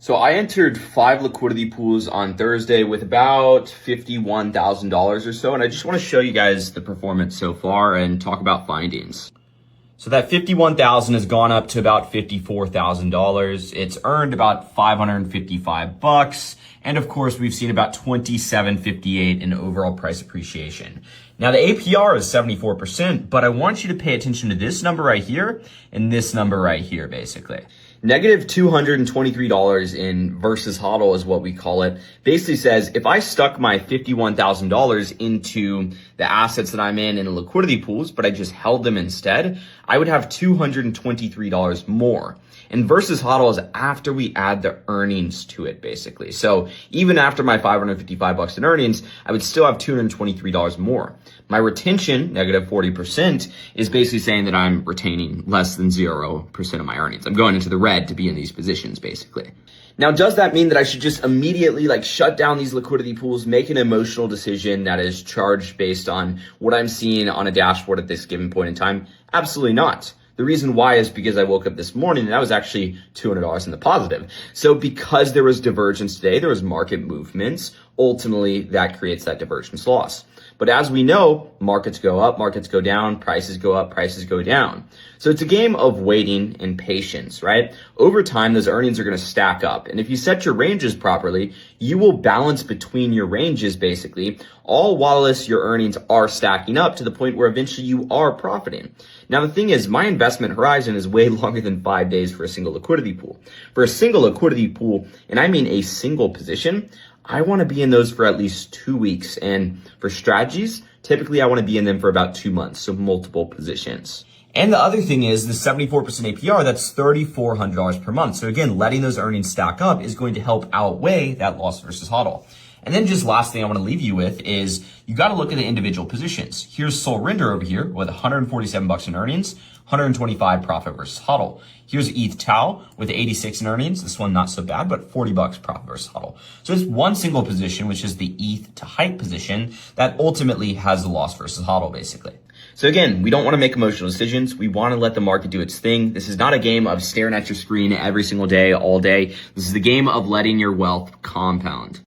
So I entered 5 liquidity pools on Thursday with about $51,000 or so, and I just want to show you guys the performance so far and talk about findings. So that 51,000 has gone up to about $54,000. It's earned about 555 bucks. And of course, we've seen about 27.58 in overall price appreciation. Now the APR is 74%, but I want you to pay attention to this number right here and this number right here, basically. Negative $223 in versus HODL is what we call it. Basically says if I stuck my $51,000 into the assets that I'm in liquidity pools, but I just held them instead, I would have $223 more. And versus HODL is after we add the earnings to it, basically. So even after my 555 bucks in earnings, I would still have $223 more. My retention, negative 40%, is basically saying that I'm retaining less than 0% of my earnings. I'm going into the red to be in these positions, basically. Now, does that mean that I should just immediately shut down these liquidity pools, make an emotional decision that is charged based on what I'm seeing on a dashboard at this given point in time? Absolutely not. The reason why is because I woke up this morning and I was actually $200 in the positive. So because there was divergence today, there was market movements, ultimately that creates that divergence loss. But as we know, markets go up, markets go down, prices go up, prices go down. So it's a game of waiting and patience, right? Over time, those earnings are going to stack up. And if you set your ranges properly, you will balance between your ranges, basically, all whilst your earnings are stacking up to the point where eventually you are profiting. Now, the thing is, my investment horizon is way longer than 5 days for a single liquidity pool. For a single liquidity pool, and I mean a single position, I want to be in those for at least 2 weeks. And for strategies, typically I want to be in them for about 2 months, so multiple positions. And the other thing is the 74% APR, that's $3,400 per month. So again, letting those earnings stack up is going to help outweigh that loss versus HODL. And then just last thing I want to leave you with is you got to look at the individual positions. Here's Solrinder over here with 147 bucks in earnings, 125 profit versus HODL. Here's ETH Tau with 86 in earnings. This one not so bad, but 40 bucks profit versus HODL. So it's one single position, which is the ETH to hype position that ultimately has the loss versus HODL basically. So again, we don't want to make emotional decisions. We want to let the market do its thing. This is not a game of staring at your screen every single day, all day. This is the game of letting your wealth compound.